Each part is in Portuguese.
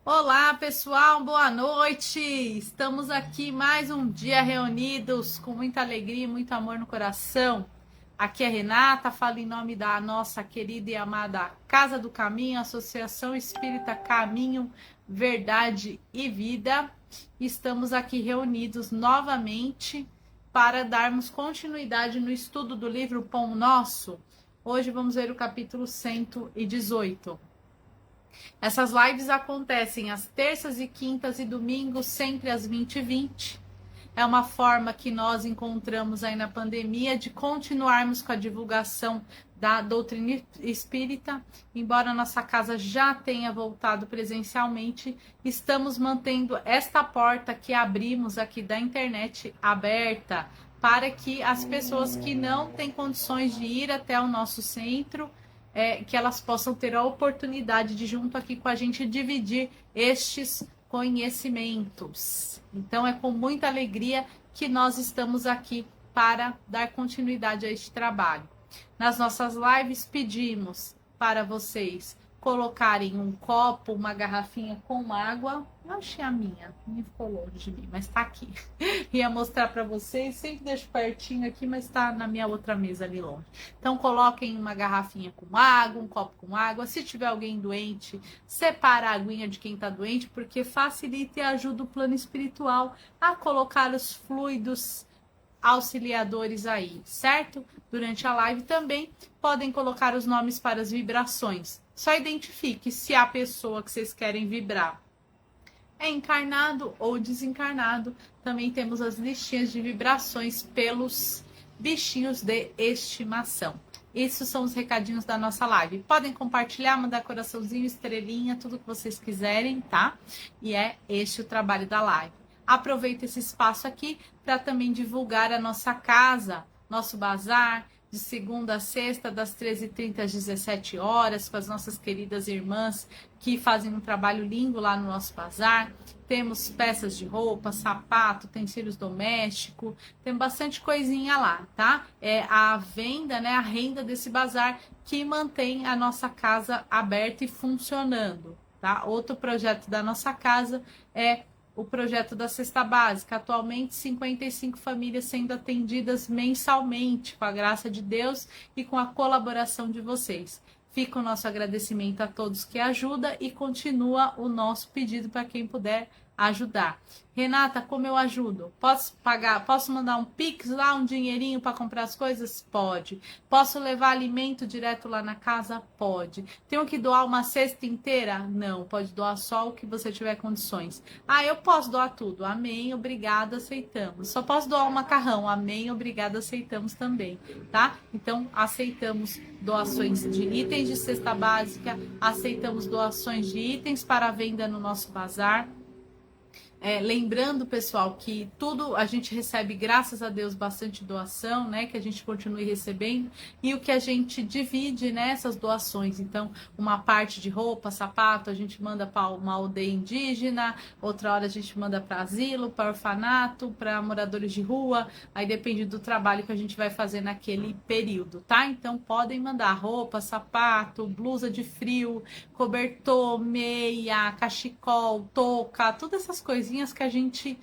Olá, pessoal, boa noite. Estamos aqui mais um dia reunidos com muita alegria e muito amor no coração. Aqui é Renata, falo em nome da nossa querida e amada Casa do Caminho, Associação Espírita Caminho, Verdade e Vida. Estamos aqui reunidos novamente para darmos continuidade no estudo do livro Pão Nosso. Hoje vamos ver o capítulo 118. Essas lives acontecem às terças e quintas e domingos, sempre às 20h20. É uma forma que nós encontramos aí na pandemia de continuarmos com a divulgação da doutrina espírita. Embora nossa casa já tenha voltado presencialmente, estamos mantendo esta porta que abrimos aqui da internet aberta para que as pessoas que não têm condições de ir até o nosso centro que elas possam ter a oportunidade de, junto aqui com a gente, dividir estes conhecimentos. Então, é com muita alegria que nós estamos aqui para dar continuidade a este trabalho. Nas nossas lives, pedimos para vocês colocarem um copo, uma garrafinha com água. Eu achei a minha ficou longe de mim, mas tá aqui. Ia mostrar para vocês, sempre deixo pertinho aqui, mas tá na minha outra mesa ali longe. Então coloquem uma garrafinha com água, um copo com água. Se tiver alguém doente, separa a aguinha de quem tá doente, porque facilita e ajuda o plano espiritual a colocar os fluidos auxiliadores aí, certo? Durante a live também podem colocar os nomes para as vibrações. Só identifique se a pessoa que vocês querem vibrar é encarnado ou desencarnado. Também temos as listinhas de vibrações pelos bichinhos de estimação. Esses são os recadinhos da nossa live. Podem compartilhar, mandar coraçãozinho, estrelinha, tudo que vocês quiserem, tá? E é este o trabalho da live. Aproveita esse espaço aqui para também divulgar a nossa casa, nosso bazar, de segunda a sexta, das 13h30 às 17h, com as nossas queridas irmãs que fazem um trabalho lindo lá no nosso bazar. Temos peças de roupa, sapato, utensílios domésticos, tem bastante coisinha lá, tá? É a venda, né, a renda desse bazar que mantém a nossa casa aberta e funcionando, tá? Outro projeto da nossa casa é o projeto da cesta básica. Atualmente, 55 famílias sendo atendidas mensalmente, com a graça de Deus e com a colaboração de vocês. Fica o nosso agradecimento a todos que ajudam e continua o nosso pedido para quem puder ajudar. Renata, como eu ajudo? Posso pagar? Posso mandar um Pix lá, um dinheirinho para comprar as coisas? Pode. Posso levar alimento direto lá na casa? Pode. Tenho que doar uma cesta inteira? Não, pode doar só o que você tiver condições. Ah, eu posso doar tudo. Amém, obrigada, aceitamos. Só posso doar um macarrão. Amém, obrigada, aceitamos também, tá? Então, aceitamos doações de itens de cesta básica, aceitamos doações de itens para venda no nosso bazar. Lembrando, pessoal, que tudo a gente recebe, graças a Deus, bastante doação, né? Que a gente continue recebendo. E o que a gente divide nessas doações. Então, uma parte de roupa, sapato, a gente manda para uma aldeia indígena, outra hora a gente manda para asilo, para orfanato, para moradores de rua. Aí depende do trabalho que a gente vai fazer naquele período, tá? Então, podem mandar roupa, sapato, blusa de frio, cobertor, meia, cachecol, touca, todas essas coisinhas que a gente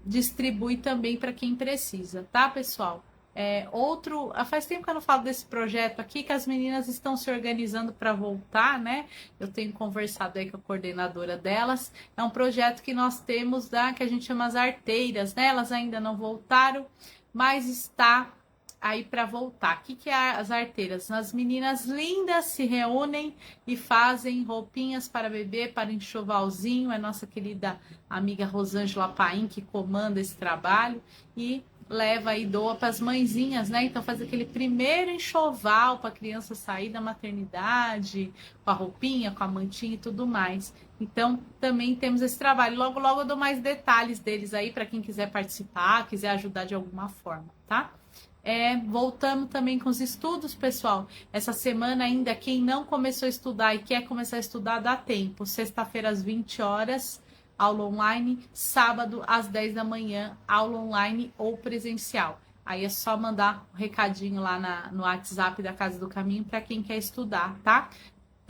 distribui também para quem precisa, tá, pessoal? Faz tempo que eu não falo desse projeto aqui, que as meninas estão se organizando para voltar, né? Eu tenho conversado aí com a coordenadora delas. É um projeto que nós temos, que a gente chama as arteiras, né? Elas ainda não voltaram, mas está aí para voltar. O que é as arteiras? As meninas lindas se reúnem e fazem roupinhas para bebê, para enxovalzinho. É nossa querida amiga Rosângela Paim que comanda esse trabalho e leva e doa para as mãezinhas, né? Então faz aquele primeiro enxoval para a criança sair da maternidade, com a roupinha, com a mantinha e tudo mais. Então também temos esse trabalho. Logo, logo eu dou mais detalhes deles aí para quem quiser participar, quiser ajudar de alguma forma, tá? Voltamos também com os estudos, pessoal. Essa semana ainda, quem não começou a estudar e quer começar a estudar, dá tempo. Sexta-feira às 20h, aula online. Sábado às 10 da manhã, aula online ou presencial. Aí é só mandar um recadinho lá no WhatsApp da Casa do Caminho para quem quer estudar, tá?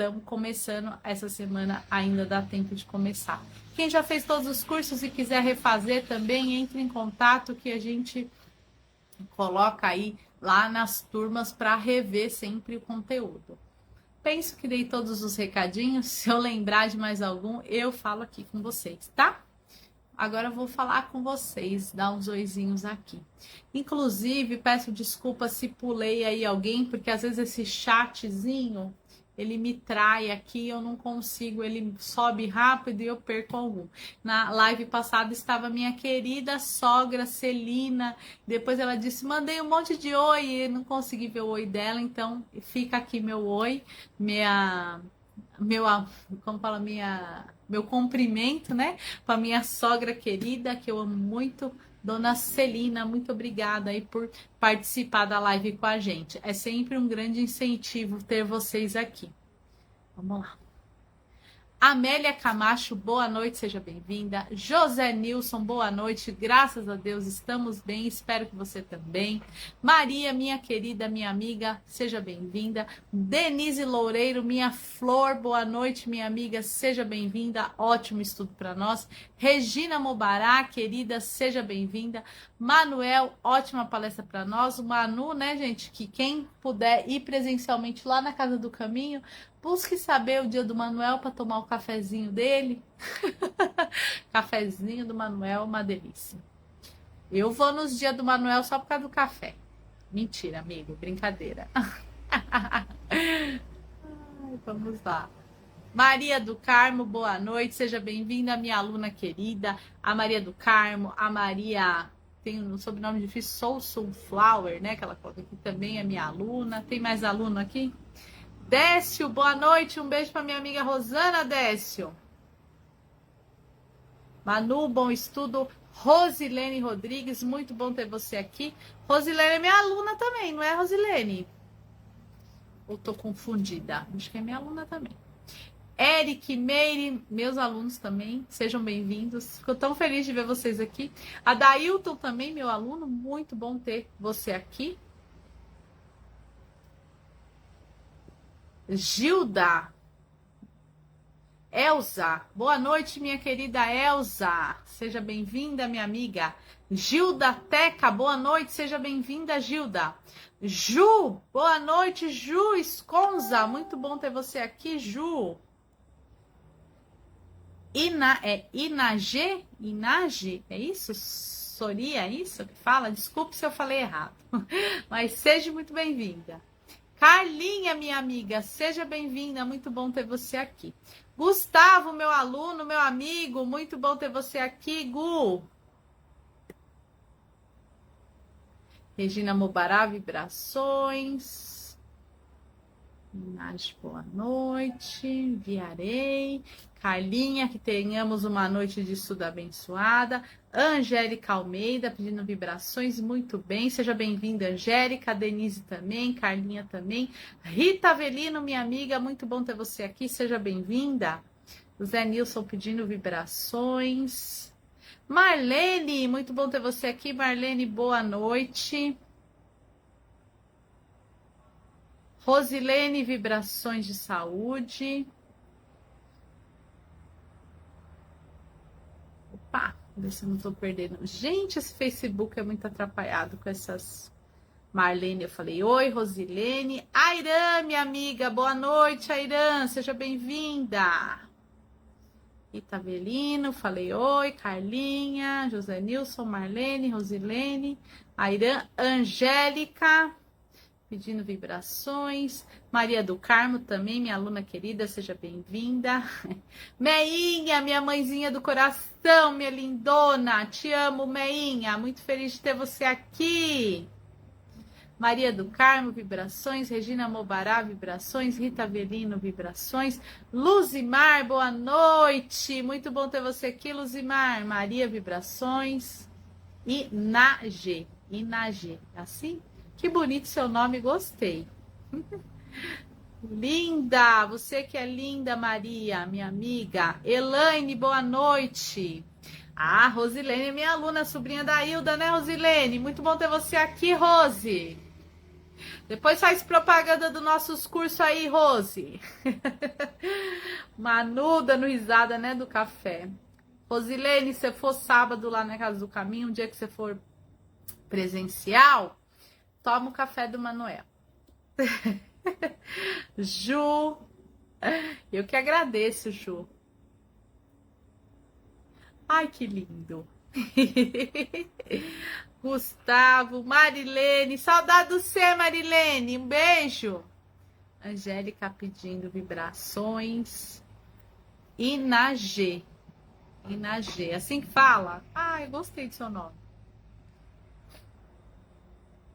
estamos começando essa semana, ainda dá tempo de começar. Quem já fez todos os cursos e quiser refazer também, entre em contato que a gente coloca aí lá nas turmas para rever sempre o conteúdo. Penso que dei todos os recadinhos. Se eu lembrar de mais algum, eu falo aqui com vocês, tá? Agora eu vou falar com vocês, dar uns oizinhos aqui. Inclusive, peço desculpa se pulei aí alguém, porque às vezes esse chatzinho, ele me trai aqui, eu não consigo, ele sobe rápido e eu perco algum. Na live passada estava minha querida sogra Celina, depois ela disse, mandei um monte de oi, e não consegui ver o oi dela, então fica aqui meu oi, meu cumprimento, né, para minha sogra querida, que eu amo muito, Dona Celina, muito obrigada aí por participar da live com a gente. É sempre um grande incentivo ter vocês aqui. Vamos lá. Amélia Camacho, boa noite, seja bem-vinda. José Nilson, boa noite, graças a Deus estamos bem, espero que você também. Maria, minha querida, minha amiga, seja bem-vinda. Denise Loureiro, minha flor, boa noite, minha amiga, seja bem-vinda, ótimo estudo para nós. Regina Mobará, querida, seja bem-vinda. Manuel, ótima palestra para nós. O Manu, né, gente, que quem puder ir presencialmente lá na Casa do Caminho, busque saber o dia do Manuel para tomar o cafezinho dele. Cafezinho do Manuel, uma delícia. Eu vou nos dias do Manuel só por causa do café. Mentira, amigo, brincadeira. Ai, vamos lá. Maria do Carmo, boa noite, seja bem-vinda, minha aluna querida. A Maria do Carmo, a Maria, tem um sobrenome difícil, Soul Sunflower, né? Que ela coloca aqui também, é minha aluna. Tem mais aluno aqui? Décio, boa noite, um beijo para minha amiga Rosana, Décio. Manu, bom estudo. Rosilene Rodrigues, muito bom ter você aqui. Rosilene é minha aluna também, não é, Rosilene? Ou tô confundida? Acho que é minha aluna também. Eric, Meire, meus alunos também, sejam bem-vindos. Fico tão feliz de ver vocês aqui. A Dailton também, meu aluno, muito bom ter você aqui. Gilda, Elza, boa noite, minha querida Elza, seja bem-vinda, minha amiga. Gilda Teca, boa noite, seja bem-vinda, Gilda. Ju, boa noite, Ju Esconza, muito bom ter você aqui, Ju. Inage, é isso? Soria, é isso que fala? Desculpe se eu falei errado, mas seja muito bem-vinda. Carlinha, minha amiga, seja bem-vinda, muito bom ter você aqui. Gustavo, meu aluno, meu amigo, muito bom ter você aqui, Gu. Regina Mobará, vibrações. Nath, boa noite. Viarei. Carlinha, que tenhamos uma noite de estudo abençoada. Angélica Almeida, pedindo vibrações, muito bem. Seja bem-vinda, Angélica. Denise também, Carlinha também. Rita Avelino, minha amiga, muito bom ter você aqui. Seja bem-vinda. Zé Nilson pedindo vibrações. Marlene, muito bom ter você aqui. Marlene, boa noite. Rosilene, vibrações de saúde. Opa, ver se eu não tô perdendo. Gente, esse Facebook é muito atrapalhado com essas... Marlene, eu falei oi, Rosilene. Airã, minha amiga, boa noite, Airã, seja bem-vinda. Itavelino, falei oi, Carlinha, José Nilson, Marlene, Rosilene, Airã, Angélica, pedindo vibrações. Maria do Carmo também, minha aluna querida, seja bem-vinda. Meinha, minha mãezinha do coração, minha lindona, te amo, Meinha, muito feliz de ter você aqui. Maria do Carmo, vibrações. Regina Mobará, vibrações. Rita Avelino, vibrações. Luzimar, boa noite. Muito bom ter você aqui, Luzimar. Maria, vibrações. Inage. Assim? Que bonito seu nome, gostei. Linda, você que é linda, Maria, minha amiga. Elaine, boa noite. Ah, Rosilene é minha aluna, sobrinha da Hilda, né, Rosilene? Muito bom ter você aqui, Rose. Depois faz propaganda dos nossos cursos aí, Rose. Manu dando risada, né, do café. Rosilene, se for sábado lá na Casa do Caminho, um dia que você for presencial, toma o café do Manuel. Ju, eu que agradeço, Ju. Ai, que lindo. Gustavo, Marilene, saudade do você, Marilene, um beijo. Angélica pedindo vibrações. Inagê, assim que fala? Ah, eu gostei do seu nome.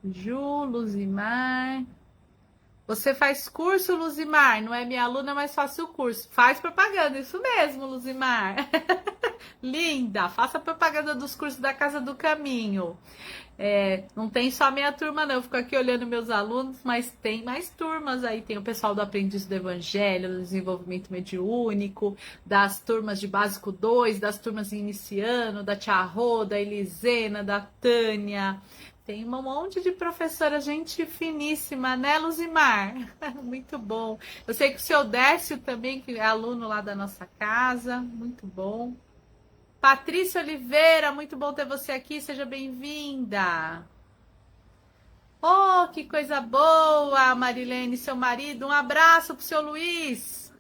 Ju, Luzimar. Você faz curso, Luzimar? Não é minha aluna, mas faço o curso. Faz propaganda, isso mesmo, Luzimar. Linda, faça propaganda dos cursos da Casa do Caminho. Não tem só minha turma, não. Eu fico aqui olhando meus alunos, mas tem mais turmas aí. Tem o pessoal do Aprendiz do Evangelho, do Desenvolvimento Mediúnico, das turmas de Básico 2, das turmas iniciando, da Tia Rô, da Elisena, da Tânia. Tem um monte de professora, gente finíssima, né, Luzimar? Muito bom. Eu sei que o seu Décio também, que é aluno lá da nossa casa, muito bom. Patrícia Oliveira, muito bom ter você aqui, seja bem-vinda. Oh, que coisa boa, Marilene, seu marido. Um abraço pro seu Luiz.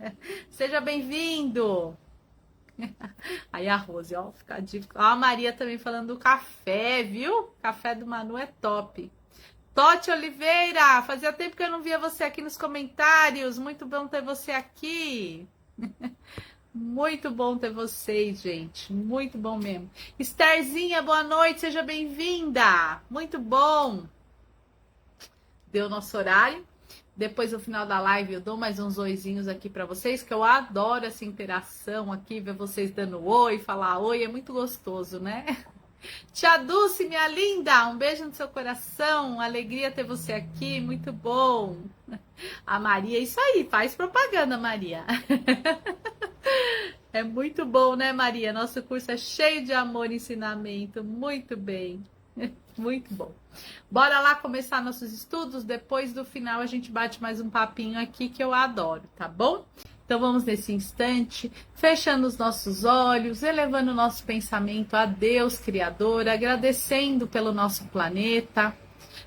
Seja bem-vindo. Aí a Rose, ó, fica difícil. Ó, a Maria também falando do café, viu? Café do Manu é top. Totti Oliveira, fazia tempo que eu não via você aqui nos comentários. Muito bom ter você aqui. Muito bom ter vocês, gente. Muito bom mesmo. Estherzinha, boa noite, seja bem-vinda. Muito bom. Deu nosso horário. Depois, no final da live, eu dou mais uns oizinhos aqui para vocês, que eu adoro essa interação aqui, ver vocês dando oi, falar oi, é muito gostoso, né? Tia Dulce, minha linda, um beijo no seu coração, alegria ter você aqui, muito bom. A Maria, isso aí, faz propaganda, Maria. É muito bom, né, Maria? Nosso curso é cheio de amor e ensinamento, muito bem. Muito bom. Bora lá começar nossos estudos. Depois do final a gente bate mais um papinho aqui que eu adoro, tá bom? Então vamos nesse instante, fechando os nossos olhos, elevando o nosso pensamento a Deus Criador, agradecendo pelo nosso planeta.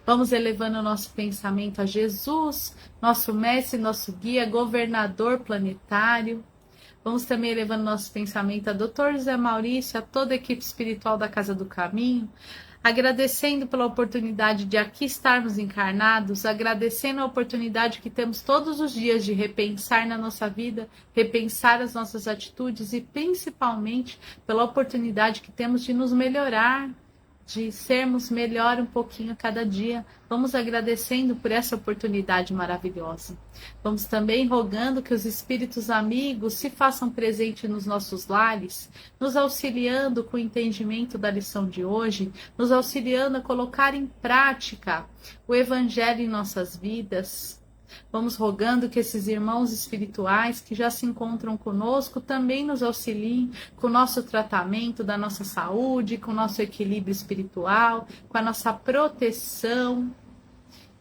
Vamos elevando o nosso pensamento a Jesus, nosso mestre, nosso guia, governador planetário. Vamos também elevando nosso pensamento a Dr. José Maurício, a toda a equipe espiritual da Casa do Caminho, agradecendo pela oportunidade de aqui estarmos encarnados, agradecendo a oportunidade que temos todos os dias de repensar na nossa vida, repensar as nossas atitudes e principalmente pela oportunidade que temos de nos melhorar, de sermos melhor um pouquinho a cada dia. Vamos agradecendo por essa oportunidade maravilhosa. Vamos também rogando que os espíritos amigos se façam presentes nos nossos lares, nos auxiliando com o entendimento da lição de hoje, nos auxiliando a colocar em prática o Evangelho em nossas vidas. Vamos rogando que esses irmãos espirituais que já se encontram conosco também nos auxiliem com o nosso tratamento da nossa saúde, com o nosso equilíbrio espiritual, com a nossa proteção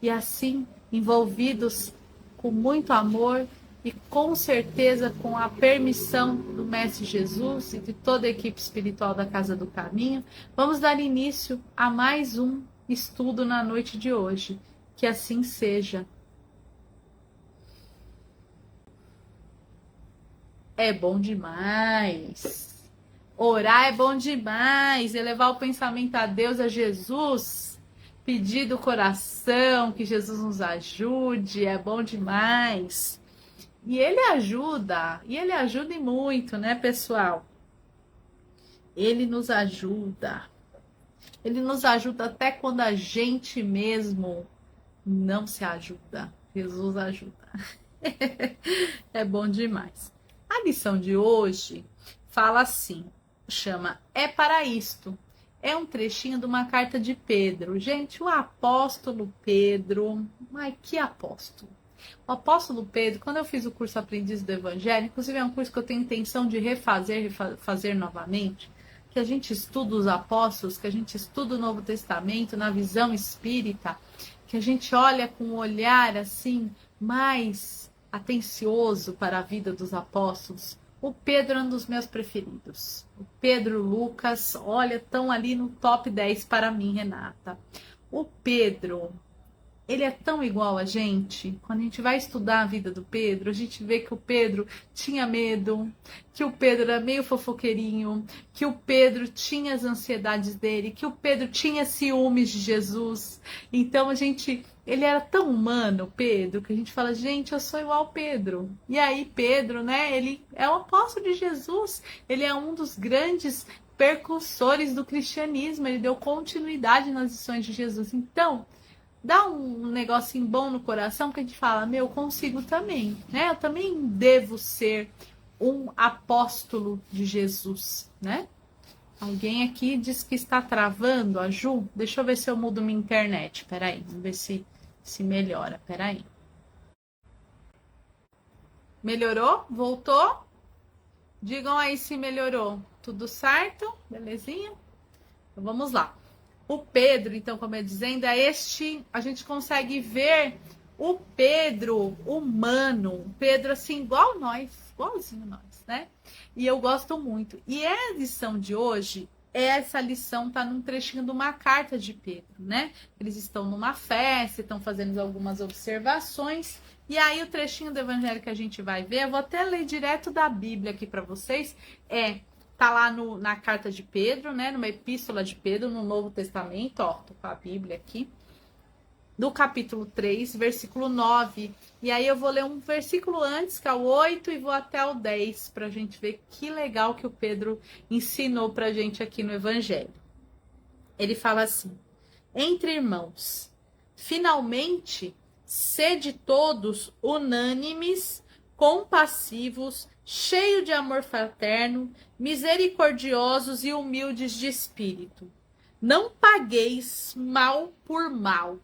e assim envolvidos com muito amor e com certeza com a permissão do Mestre Jesus e de toda a equipe espiritual da Casa do Caminho, vamos dar início a mais um estudo na noite de hoje. Que assim seja. É bom demais. Orar é bom demais. Elevar o pensamento a Deus, a Jesus. Pedir do coração que Jesus nos ajude. É bom demais. E ele ajuda. E ele ajuda e muito, né, pessoal? Ele nos ajuda. Ele nos ajuda até quando a gente mesmo não se ajuda. Jesus ajuda. É bom demais. A lição de hoje fala assim, chama É para isto. É um trechinho de uma carta de Pedro. Gente, o apóstolo Pedro, ai que apóstolo. O apóstolo Pedro, quando eu fiz o curso Aprendiz do Evangelho, inclusive é um curso que eu tenho intenção de refazer novamente, que a gente estuda os apóstolos, que a gente estuda o Novo Testamento na visão espírita, que a gente olha com um olhar assim mais atencioso para a vida dos apóstolos. O Pedro é um dos meus preferidos. O Pedro, Lucas, olha, estão ali no top 10 para mim, Renata. O Pedro, ele é tão igual a gente. Quando a gente vai estudar a vida do Pedro, a gente vê que o Pedro tinha medo, que o Pedro era meio fofoqueirinho, que o Pedro tinha as ansiedades dele, que o Pedro tinha ciúmes de Jesus. Então ele era tão humano, Pedro, que a gente fala, gente, eu sou igual ao Pedro. E aí Pedro, né, ele é o apóstolo de Jesus, ele é um dos grandes percursores do cristianismo, ele deu continuidade nas lições de Jesus. Então, dá um negocinho bom no coração, que a gente fala, meu, eu consigo também, né? Eu também devo ser um apóstolo de Jesus, né? Alguém aqui diz que está travando, a Ju. Deixa eu ver se eu mudo minha internet. Peraí, vamos ver se melhora. Peraí. Melhorou? Voltou? Digam aí se melhorou. Tudo certo? Belezinha? Então vamos lá. O Pedro, então, como eu ia dizendo, a gente consegue ver o Pedro humano, o Pedro assim, igual nós, igualzinho nós, né? E eu gosto muito. E a lição de hoje, essa lição tá num trechinho de uma carta de Pedro, né? Eles estão numa festa, estão fazendo algumas observações, e aí o trechinho do evangelho que a gente vai ver, eu vou até ler direto da Bíblia aqui para vocês, tá lá na carta de Pedro, né? Numa epístola de Pedro, no Novo Testamento, ó, tô com a Bíblia aqui, do capítulo 3, versículo 9. E aí eu vou ler um versículo antes, que é o 8, e vou até o 10, pra gente ver que legal que o Pedro ensinou pra gente aqui no Evangelho. Ele fala assim: entre irmãos, finalmente, sede todos unânimes, compassivos, cheio de amor fraterno, misericordiosos e humildes de espírito. Não pagueis mal por mal,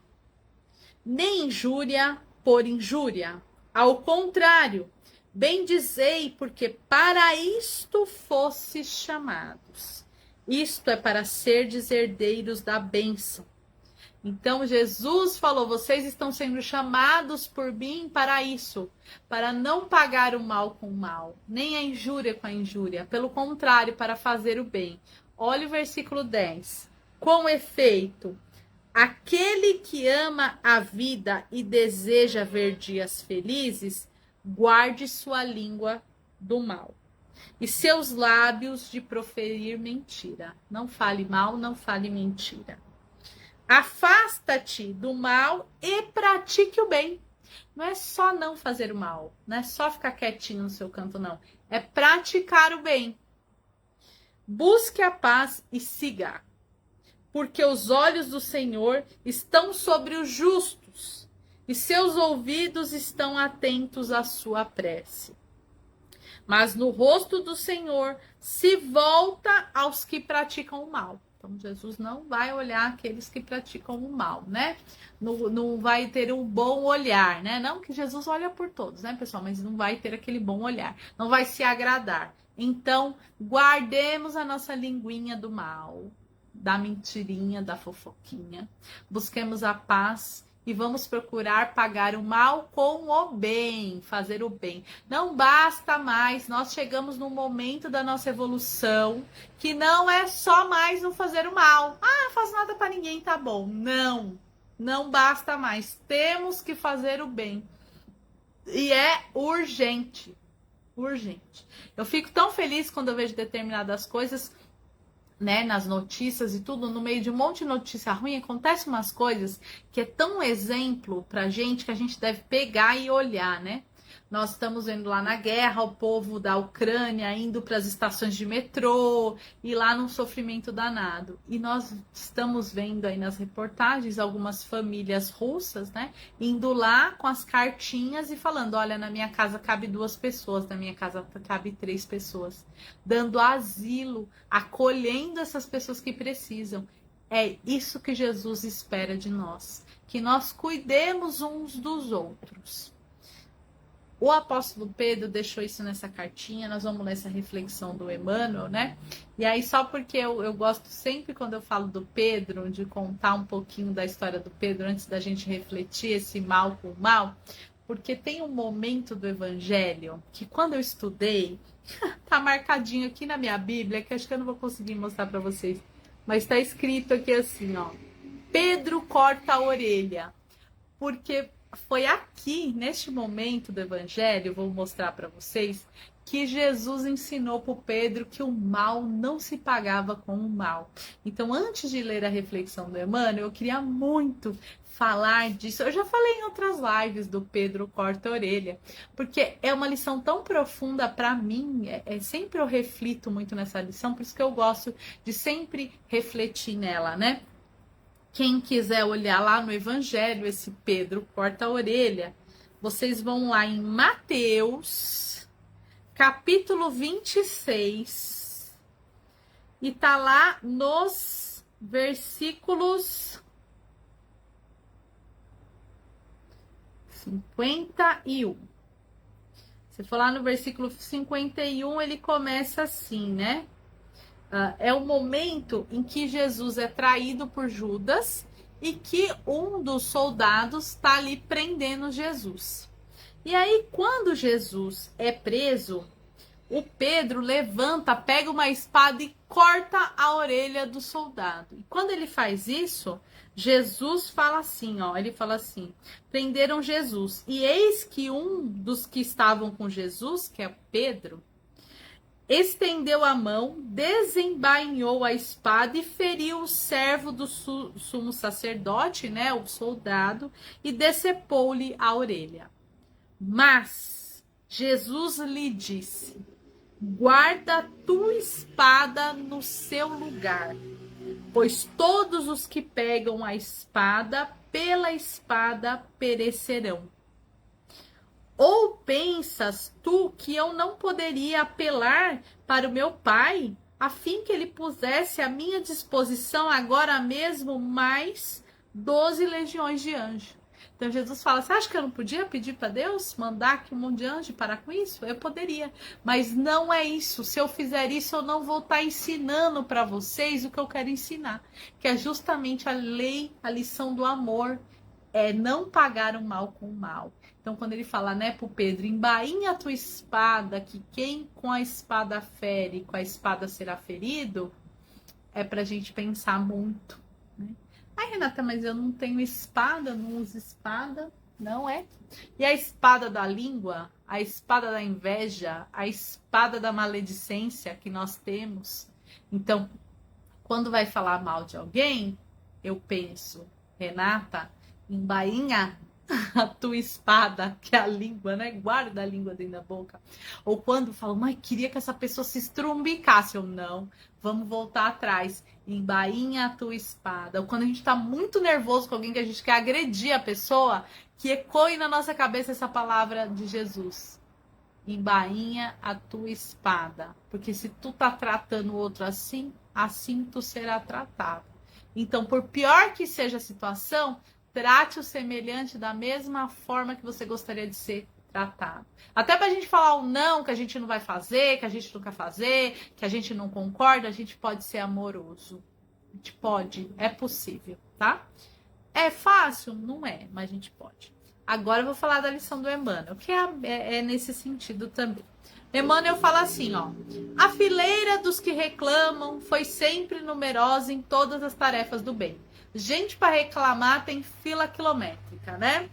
nem injúria por injúria. Ao contrário, bendizei, porque para isto fostes chamados. Isto é para serdes herdeiros da bênção. Então Jesus falou, vocês estão sendo chamados por mim para isso, para não pagar o mal com o mal, nem a injúria com a injúria, pelo contrário, para fazer o bem. Olha o versículo 10. Com efeito, aquele que ama a vida e deseja ver dias felizes, guarde sua língua do mal e seus lábios de proferir mentira. Não fale mal, não fale mentira. Afasta-te do mal e pratique o bem. Não é só não fazer o mal, não é só ficar quietinho no seu canto, não. É praticar o bem. Busque a paz e siga, porque os olhos do Senhor estão sobre os justos e seus ouvidos estão atentos à sua prece. Mas no rosto do Senhor se volta aos que praticam o mal. Então, Jesus não vai olhar aqueles que praticam o mal, né? Não vai ter um bom olhar, né? Não que Jesus olha por todos, né, pessoal? Mas não vai ter aquele bom olhar. Não vai se agradar. Então, guardemos a nossa linguinha do mal, da mentirinha, da fofoquinha. Busquemos a paz e vamos procurar pagar o mal com o bem, fazer o bem. Não basta mais, nós chegamos num momento da nossa evolução que não é só mais não fazer o mal. Ah, não faz nada para ninguém, tá bom. Não, não basta mais. Temos que fazer o bem. E é urgente, urgente. Eu fico tão feliz quando eu vejo determinadas coisas, né, nas notícias e tudo, no meio de um monte de notícia ruim, acontece umas coisas que é tão exemplo pra gente que a gente deve pegar e olhar, né? Nós estamos vendo lá na guerra o povo da Ucrânia indo para as estações de metrô e lá num sofrimento danado. E nós estamos vendo aí nas reportagens algumas famílias russas, né, indo lá com as cartinhas e falando, olha, na minha casa cabe 2 pessoas, na minha casa cabe 3 pessoas, dando asilo, acolhendo essas pessoas que precisam. É isso que Jesus espera de nós, que nós cuidemos uns dos outros. O apóstolo Pedro deixou isso nessa cartinha, nós vamos ler essa reflexão do Emmanuel, né? E aí, só porque eu gosto sempre, quando eu falo do Pedro, de contar um pouquinho da história do Pedro, antes da gente refletir esse mal com o mal, porque tem um momento do Evangelho que, quando eu estudei, tá marcadinho aqui na minha Bíblia, que acho que eu não vou conseguir mostrar para vocês, mas tá escrito aqui assim, ó: Pedro corta a orelha, porque foi aqui, neste momento do Evangelho, vou mostrar para vocês, que Jesus ensinou para o Pedro que o mal não se pagava com o mal. Então, antes de ler a reflexão do Emmanuel, eu queria muito falar disso. Eu já falei em outras lives do Pedro corta a orelha, porque é uma lição tão profunda para mim, sempre eu reflito muito nessa lição, por isso que eu gosto de sempre refletir nela, né? Quem quiser olhar lá no Evangelho, esse Pedro corta a orelha, vocês vão lá em Mateus, capítulo 26, e tá lá nos versículos 51. Se for lá no versículo 51, ele começa assim, né? É o momento em que Jesus é traído por Judas e que um dos soldados está ali prendendo Jesus. E aí, quando Jesus é preso, o Pedro levanta, pega uma espada e corta a orelha do soldado. E quando ele faz isso, Jesus fala assim, ó, ele fala assim: prenderam Jesus. E eis que um dos que estavam com Jesus, que é Pedro, estendeu a mão, desembainhou a espada e feriu o servo do sumo sacerdote, né, o soldado, e decepou-lhe a orelha. Mas Jesus lhe disse: guarda tua espada no seu lugar, pois todos os que pegam a espada, pela espada perecerão. Ou pensas tu que eu não poderia apelar para o meu pai, a fim que ele pusesse à minha disposição agora mesmo mais 12 legiões de anjos? Então Jesus fala: você acha que eu não podia pedir para Deus mandar que um monte de anjo parar com isso? Eu poderia, mas não é isso. Se eu fizer isso, eu não vou estar ensinando para vocês o que eu quero ensinar, que é justamente a lei, a lição do amor, é não pagar o mal com o mal. Então, quando ele fala, né, pro Pedro: embainha a tua espada, que quem com a espada fere, com a espada será ferido, é pra gente pensar muito, né? Ai, Renata, mas eu não tenho espada, não uso espada, não é? E a espada da língua, a espada da inveja, a espada da maledicência que nós temos. Então, quando vai falar mal de alguém, eu penso: Renata, embainha a tua espada, que é a língua, né? Guarda a língua dentro da boca. Ou quando falam: mãe, queria que essa pessoa se estrumbicasse. Ou não, vamos voltar atrás. Embainha a tua espada. Ou quando a gente tá muito nervoso com alguém, que a gente quer agredir a pessoa, que ecoe na nossa cabeça essa palavra de Jesus: embainha a tua espada. Porque se tu tá tratando o outro assim, assim tu será tratado. Então, por pior que seja a situação, trate o semelhante da mesma forma que você gostaria de ser tratado. Até pra gente falar o não, que a gente não vai fazer, que a gente não quer fazer, que a gente não concorda, a gente pode ser amoroso. A gente pode, é possível, tá? É fácil? Não é, mas a gente pode. Agora eu vou falar da lição do Emmanuel, que é nesse sentido também. Emmanuel fala assim, ó: a fileira dos que reclamam foi sempre numerosa em todas as tarefas do bem. Gente para reclamar tem fila quilométrica, né?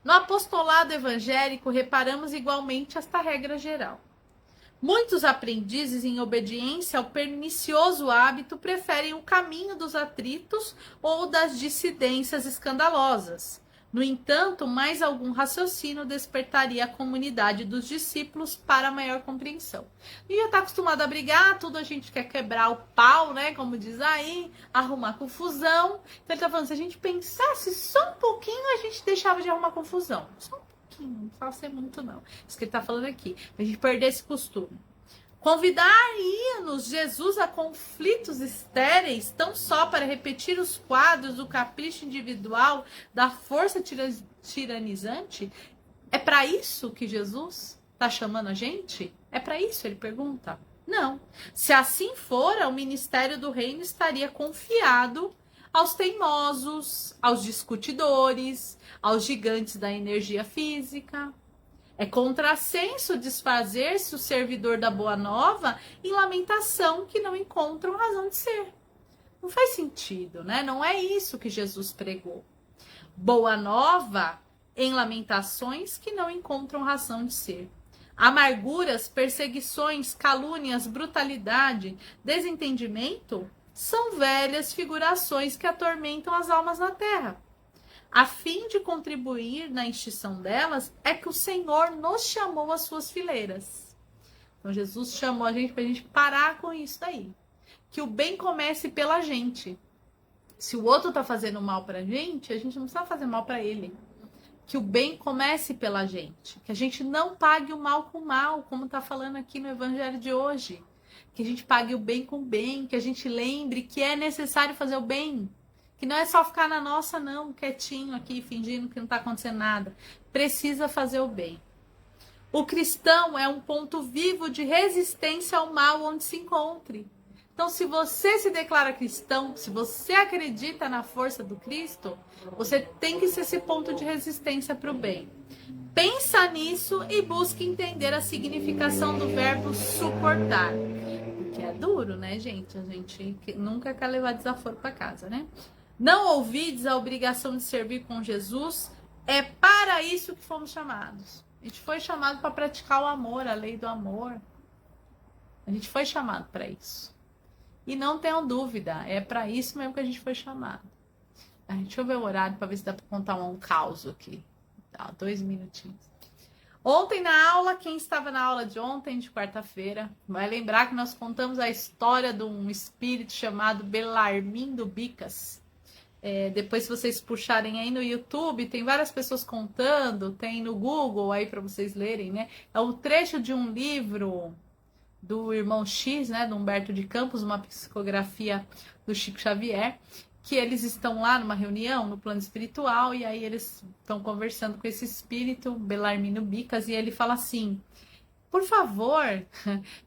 No apostolado evangélico, reparamos igualmente esta regra geral. Muitos aprendizes, em obediência ao pernicioso hábito, preferem o caminho dos atritos ou das dissidências escandalosas. No entanto, mais algum raciocínio despertaria a comunidade dos discípulos para maior compreensão. E já está acostumado a brigar, tudo a gente quer quebrar o pau, né? Como diz aí, arrumar confusão. Então ele está falando: se a gente pensasse só um pouquinho, a gente deixava de arrumar confusão. Só um pouquinho, não precisa ser muito não. Isso que ele está falando aqui, a gente perder esse costume. Convidaria-nos Jesus a conflitos estéreis, tão só para repetir os quadros do capricho individual, da força tiranizante? É para isso que Jesus está chamando a gente? É para isso? Ele pergunta. Não. Se assim fora, o ministério do reino estaria confiado aos teimosos, aos discutidores, aos gigantes da energia física. É contrassenso desfazer-se o servidor da boa nova em lamentação que não encontram razão de ser. Não faz sentido, né? Não é isso que Jesus pregou. Boa nova em lamentações que não encontram razão de ser. Amarguras, perseguições, calúnias, brutalidade, desentendimento são velhas figurações que atormentam as almas na terra. A fim de contribuir na extinção delas, é que o Senhor nos chamou às suas fileiras. Então, Jesus chamou a gente para a gente parar com isso daí. Que o bem comece pela gente. Se o outro está fazendo mal para a gente não precisa fazer mal para ele. Que o bem comece pela gente. Que a gente não pague o mal com o mal, como está falando aqui no Evangelho de hoje. Que a gente pague o bem com o bem. Que a gente lembre que é necessário fazer o bem. Que não é só ficar na nossa, não, quietinho aqui, fingindo que não está acontecendo nada. Precisa fazer o bem. O cristão é um ponto vivo de resistência ao mal onde se encontre. Então, se você se declara cristão, se você acredita na força do Cristo, você tem que ser esse ponto de resistência para o bem. Pensa nisso e busque entender a significação do verbo suportar. Porque é duro, né, gente? A gente nunca quer levar desaforo para casa, né? Não ouvides a obrigação de servir com Jesus, é para isso que fomos chamados. A gente foi chamado para praticar o amor, a lei do amor. A gente foi chamado para isso. E não tenham dúvida, é para isso mesmo que a gente foi chamado. Deixa eu ver o horário para ver se dá para contar um caos aqui. 2 minutinhos. Ontem na aula, quem estava na aula de ontem, de quarta-feira, vai lembrar que nós contamos a história de um espírito chamado Belarmindo Bicas. Depois, se vocês puxarem aí no YouTube, tem várias pessoas contando, tem no Google aí para vocês lerem, né? É um trecho de um livro do irmão X, né, do Humberto de Campos, uma psicografia do Chico Xavier, que eles estão lá numa reunião no plano espiritual e aí eles estão conversando com esse espírito, Belarmino Bicas, e ele fala assim: por favor,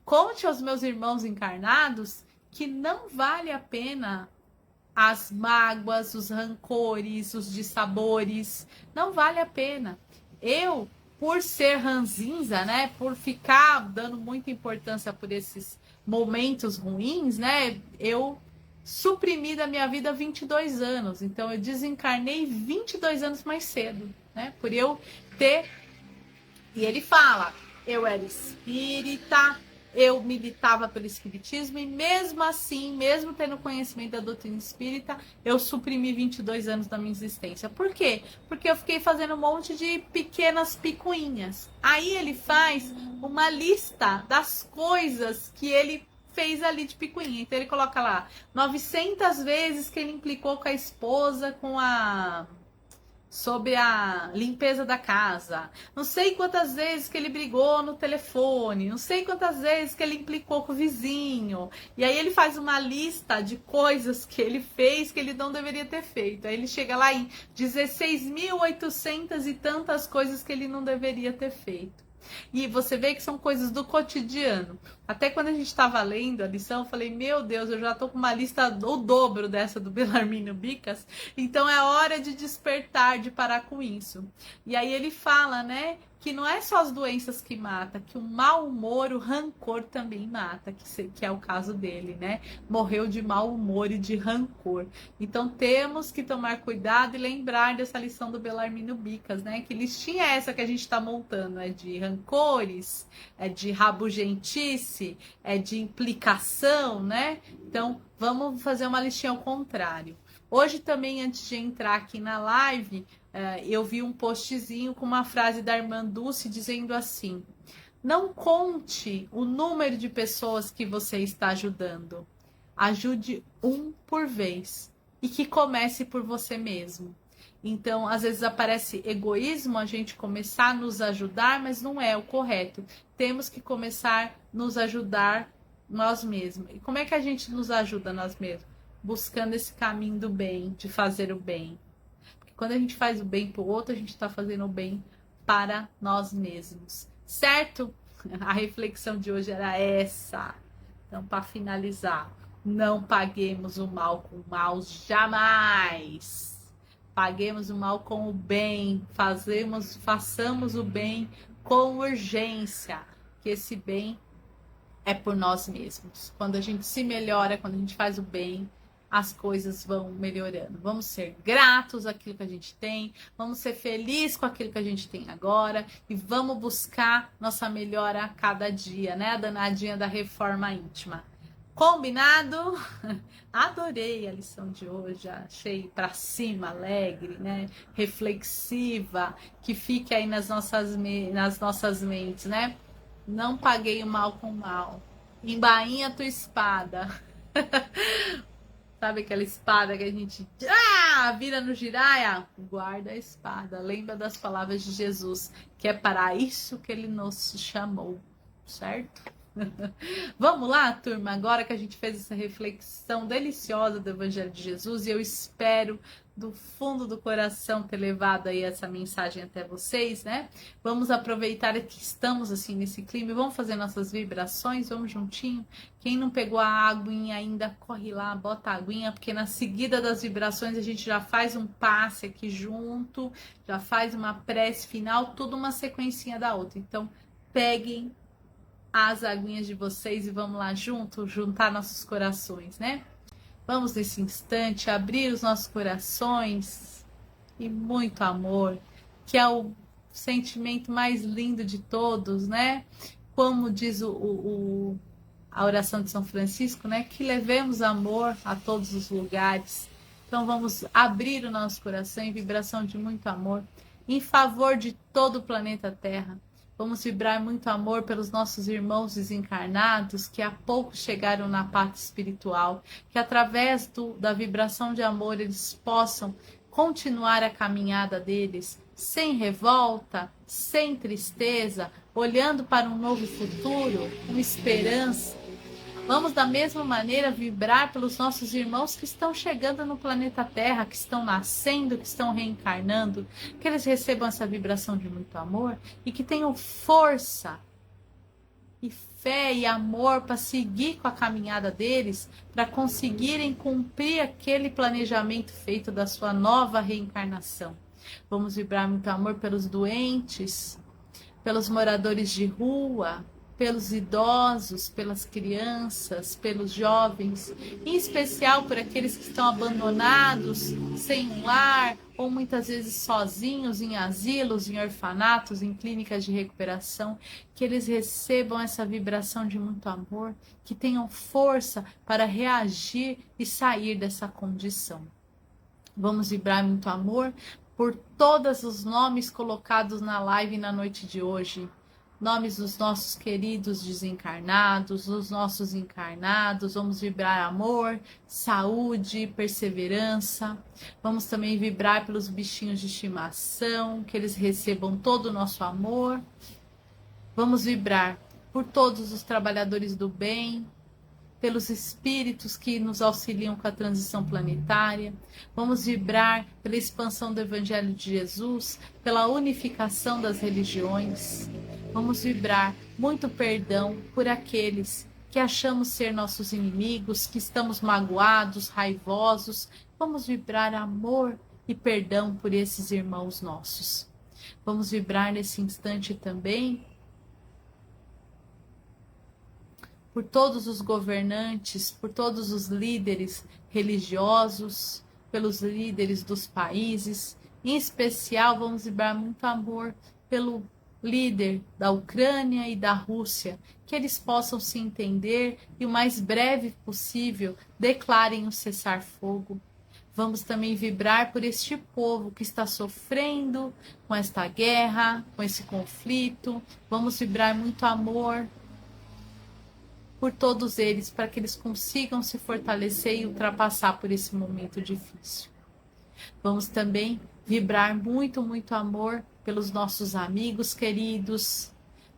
conte aos meus irmãos encarnados que não vale a pena as mágoas, os rancores, os dissabores, não vale a pena. Eu, por ser ranzinza, né, por ficar dando muita importância por esses momentos ruins, né, eu suprimi da minha vida 22 anos. Então, eu desencarnei 22 anos mais cedo, né, por eu ter... E ele fala, eu era espírita, eu militava pelo espiritismo e mesmo assim, mesmo tendo conhecimento da doutrina espírita, eu suprimi 22 anos da minha existência. Por quê? Porque eu fiquei fazendo um monte de pequenas picuinhas. Aí ele faz uma lista das coisas que ele fez ali de picuinha. Então ele coloca lá 900 vezes que ele implicou com a esposa, sobre a limpeza da casa, não sei quantas vezes que ele brigou no telefone, não sei quantas vezes que ele implicou com o vizinho, e aí ele faz uma lista de coisas que ele fez que ele não deveria ter feito, aí ele chega lá em 16.800 e tantas coisas que ele não deveria ter feito. E você vê que são coisas do cotidiano. Até quando a gente estava lendo a lição, eu falei, meu Deus, eu já estou com uma lista o dobro dessa do Belarmino Bicas, então é hora de despertar, de parar com isso. E aí ele fala, né, que não é só as doenças que matam, que o mau humor, o rancor também mata, que é o caso dele, né? Morreu de mau humor e de rancor. Então temos que tomar cuidado e lembrar dessa lição do Belarmino Bicas, né? Que listinha é essa que a gente está montando? É de rancores, é de rabugentice, é de implicação, né? Então vamos fazer uma listinha ao contrário. Hoje também, antes de entrar aqui na live, eu vi um postzinho com uma frase da irmã Dulce dizendo assim: não conte o número de pessoas que você está ajudando. Ajude um por vez. E que comece por você mesmo. Então, às vezes aparece egoísmo, a gente começar a nos ajudar, mas não é o correto. Temos que começar a nos ajudar nós mesmos. E como é que a gente nos ajuda nós mesmos? Buscando esse caminho do bem, de fazer o bem. Porque quando a gente faz o bem para o outro, a gente está fazendo o bem para nós mesmos, certo? A reflexão de hoje era essa. Então, para finalizar, não paguemos o mal com o mal jamais. Paguemos o mal com o bem, façamos o bem com urgência, que esse bem é por nós mesmos. Quando a gente se melhora, quando a gente faz o bem, as coisas vão melhorando. Vamos ser gratos àquilo que a gente tem, vamos ser felizes com aquilo que a gente tem agora e vamos buscar nossa melhora a cada dia, né? A danadinha da reforma íntima. Combinado? Adorei a lição de hoje, achei pra cima, alegre, né? Reflexiva, que fique aí nas nossas mentes, né? Não paguei o mal com o mal. Embainha tua espada. Sabe aquela espada que a gente vira no giraia? Guarda a espada. Lembra das palavras de Jesus, que é para isso que ele nos chamou, certo? Vamos lá, turma, agora que a gente fez essa reflexão deliciosa do Evangelho de Jesus, e eu espero do fundo do coração ter levado aí essa mensagem até vocês, né? Vamos aproveitar que estamos assim nesse clima e vamos fazer nossas vibrações, vamos juntinho. Quem não pegou a aguinha ainda, corre lá, bota a aguinha, porque na seguida das vibrações a gente já faz um passe aqui junto, já faz uma prece final, tudo uma sequencinha da outra. Então, peguem as aguinhas de vocês e vamos lá junto, juntar nossos corações, né? Vamos nesse instante abrir os nossos corações e muito amor, que é o sentimento mais lindo de todos, né? Como diz a oração de São Francisco, né? Que levemos amor a todos os lugares. Então vamos abrir o nosso coração em vibração de muito amor em favor de todo o planeta Terra. Vamos vibrar muito amor pelos nossos irmãos desencarnados que há pouco chegaram na parte espiritual, que através da vibração de amor eles possam continuar a caminhada deles sem revolta, sem tristeza, olhando para um novo futuro, com esperança. Vamos da mesma maneira vibrar pelos nossos irmãos que estão chegando no planeta Terra, que estão nascendo, que estão reencarnando, que eles recebam essa vibração de muito amor e que tenham força e fé e amor para seguir com a caminhada deles, para conseguirem cumprir aquele planejamento feito da sua nova reencarnação. Vamos vibrar muito amor pelos doentes, pelos moradores de rua, pelos idosos, pelas crianças, pelos jovens, em especial por aqueles que estão abandonados, sem um lar, ou muitas vezes sozinhos em asilos, em orfanatos, em clínicas de recuperação, que eles recebam essa vibração de muito amor, que tenham força para reagir e sair dessa condição. Vamos vibrar muito amor por todos os nomes colocados na live na noite de hoje. Nomes dos nossos queridos desencarnados, dos nossos encarnados. Vamos vibrar amor, saúde, perseverança. Vamos também vibrar pelos bichinhos de estimação, que eles recebam todo o nosso amor. Vamos vibrar por todos os trabalhadores do bem, pelos espíritos que nos auxiliam com a transição planetária. Vamos vibrar pela expansão do Evangelho de Jesus, pela unificação das religiões. Vamos vibrar muito perdão por aqueles que achamos ser nossos inimigos, que estamos magoados, raivosos. Vamos vibrar amor e perdão por esses irmãos nossos. Vamos vibrar nesse instante também por todos os governantes, por todos os líderes religiosos, pelos líderes dos países. Em especial, vamos vibrar muito amor pelo líder da Ucrânia e da Rússia, que eles possam se entender e o mais breve possível declarem o cessar-fogo. Vamos também vibrar por este povo que está sofrendo com esta guerra, com esse conflito. Vamos vibrar muito amor por todos eles, para que eles consigam se fortalecer e ultrapassar por esse momento difícil. Vamos também vibrar muito, muito amor pelos nossos amigos queridos,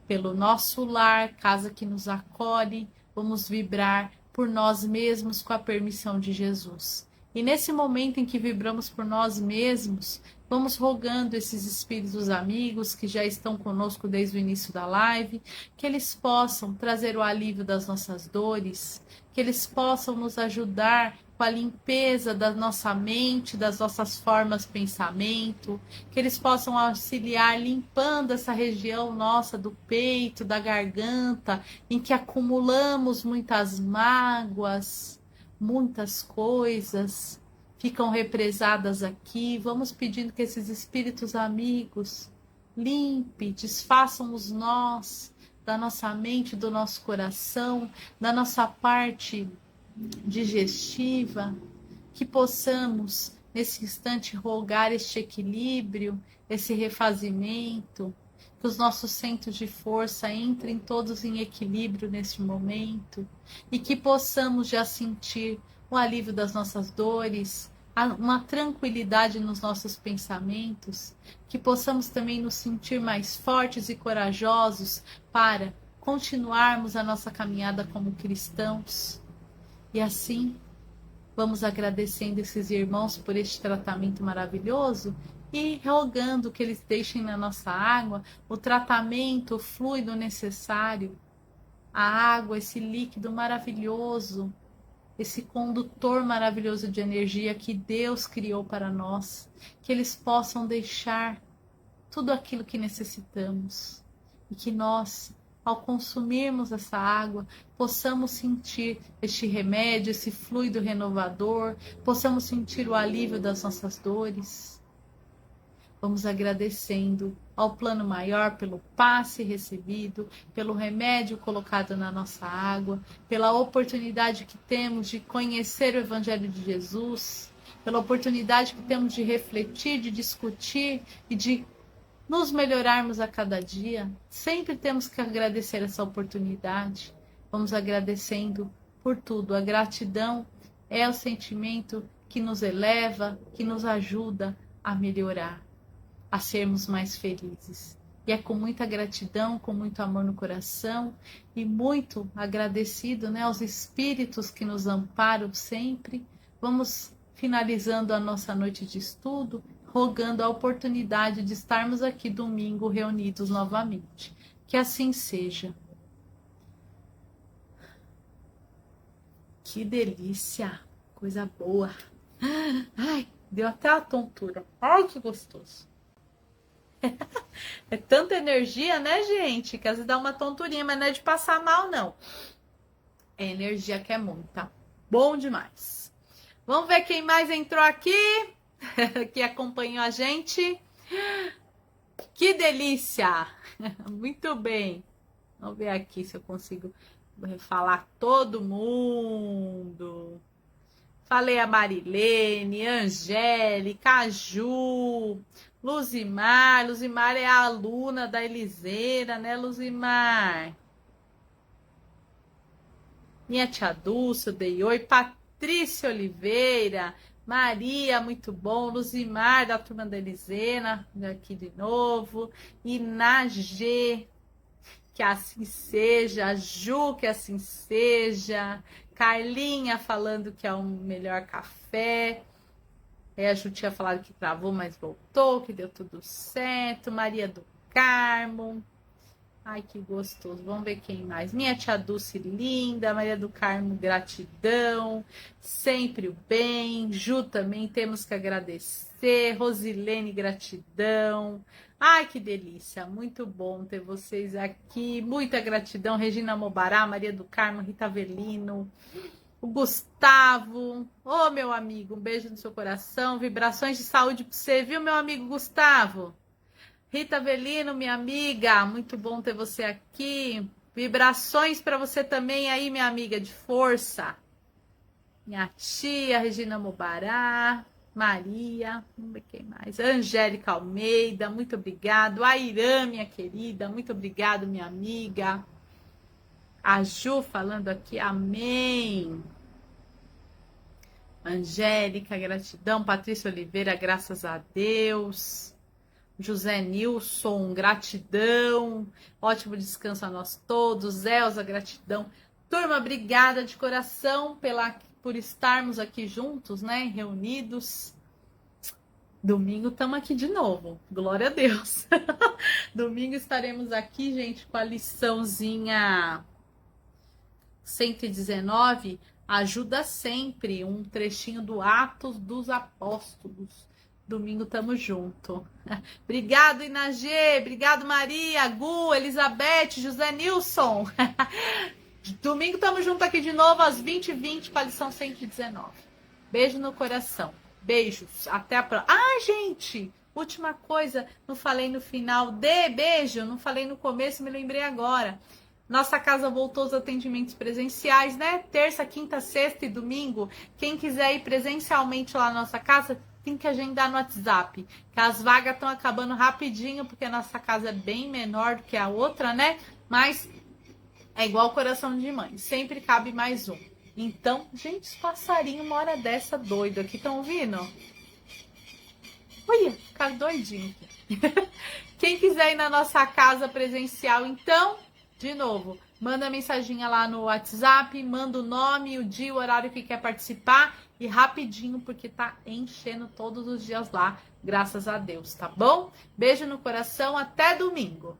pelo nosso lar, casa que nos acolhe. Vamos vibrar por nós mesmos com a permissão de Jesus. E nesse momento em que vibramos por nós mesmos, Vamos rogando esses espíritos amigos que já estão conosco desde o início da live, que eles possam trazer o alívio das nossas dores, que eles possam nos ajudar com a limpeza da nossa mente, das nossas formas de pensamento, que eles possam auxiliar limpando essa região nossa do peito, da garganta, em que acumulamos muitas mágoas, muitas coisas ficam represadas aqui. Vamos pedindo que esses espíritos amigos limpe, desfaçam os nós da nossa mente, do nosso coração, da nossa parte digestiva, que possamos nesse instante rogar este equilíbrio, esse refazimento, que os nossos centros de força entrem todos em equilíbrio neste momento e que possamos já sentir o alívio das nossas dores, uma tranquilidade nos nossos pensamentos, que possamos também nos sentir mais fortes e corajosos para continuarmos a nossa caminhada como cristãos. E assim, vamos agradecendo esses irmãos por este tratamento maravilhoso e rogando que eles deixem na nossa água o tratamento, o fluido necessário, a água, esse líquido maravilhoso, esse condutor maravilhoso de energia que Deus criou para nós, que eles possam deixar tudo aquilo que necessitamos e que nós, ao consumirmos essa água, possamos sentir este remédio, esse fluido renovador, possamos sentir o alívio das nossas dores. Vamos agradecendo ao plano maior pelo passe recebido, pelo remédio colocado na nossa água, pela oportunidade que temos de conhecer o Evangelho de Jesus, pela oportunidade que temos de refletir, de discutir e de nos melhorarmos a cada dia. Sempre temos que agradecer essa oportunidade. Vamos agradecendo por tudo. A gratidão é o sentimento que nos eleva, que nos ajuda a melhorar, a sermos mais felizes. E é com muita gratidão, com muito amor no coração e muito agradecido, aos espíritos que nos amparam sempre. Vamos finalizando a nossa noite de estudo, rogando a oportunidade de estarmos aqui domingo reunidos novamente. Que assim seja. Que delícia! Coisa boa! Ai, deu até a tontura. Ai, que gostoso! É tanta energia, né, gente? Que às vezes dá uma tonturinha, mas não é de passar mal, não. É energia que é muita. Bom demais. Vamos ver quem mais entrou aqui, que acompanhou a gente. Que delícia! Muito bem. Vamos ver aqui se eu consigo falar todo mundo. Falei a Marilene, Angélica, Ju, Luzimar. Luzimar é a aluna da Eliseira, né, Luzimar? Minha tia Dulce, eu dei oi. Patrícia Oliveira, Maria, muito bom. Luzimar, da turma da Eliseira, aqui de novo. Inagê, que assim seja. Ju, que assim seja. Carlinha falando que é o melhor café. A Ju tinha falado que travou, mas voltou, que deu tudo certo. Maria do Carmo. Ai, que gostoso. Vamos ver quem mais. Minha tia Dulce linda. Maria do Carmo, gratidão. Sempre o bem. Ju também temos que agradecer. Rosilene, gratidão. Ai, que delícia. Muito bom ter vocês aqui. Muita gratidão. Regina Mobará, Maria do Carmo, Rita Avelino. O Gustavo. Ô, meu amigo, um beijo no seu coração. Vibrações de saúde pra você, viu, meu amigo Gustavo? Rita Avelino, minha amiga, muito bom ter você aqui. Vibrações para você também aí, minha amiga, de força. Minha tia, Regina Mobará, Maria, vamos ver quem mais. Angélica Almeida, muito obrigado. A Irã, minha querida, muito obrigado, minha amiga. A Ju falando aqui, amém. Angélica, gratidão. Patrícia Oliveira, graças a Deus. José Nilson, gratidão. Ótimo descanso a nós todos. Elza, gratidão. Turma, obrigada de coração por estarmos aqui juntos, né? Reunidos. Domingo estamos aqui de novo. Glória a Deus. Domingo estaremos aqui, gente, com a liçãozinha 119. Ajuda sempre. Um trechinho do Atos dos Apóstolos. Domingo tamo junto. Obrigado, Inagê. Obrigado, Maria, Gu, Elizabeth, José Nilson. Domingo tamo junto aqui de novo às 20h20 com a lição 119. Beijo no coração. Beijos. Até a próxima. Ah, gente! Última coisa. Não falei no final. Beijo. Não falei no começo, me lembrei agora. Nossa casa voltou aos atendimentos presenciais, né? Terça, quinta, sexta e domingo. Quem quiser ir presencialmente lá na nossa casa, tem que agendar no WhatsApp. Que as vagas estão acabando rapidinho, porque a nossa casa é bem menor do que a outra, né? Mas é igual coração de mãe. Sempre cabe mais um. Então, gente, os passarinhos, uma hora dessa doido aqui, estão ouvindo? Olha, ficaram doidinho aqui. Quem quiser ir na nossa casa presencial, então, de novo, manda mensaginha lá no WhatsApp, manda o nome, o dia, o horário que quer participar e rapidinho, porque tá enchendo todos os dias lá, graças a Deus, tá bom? Beijo no coração, até domingo.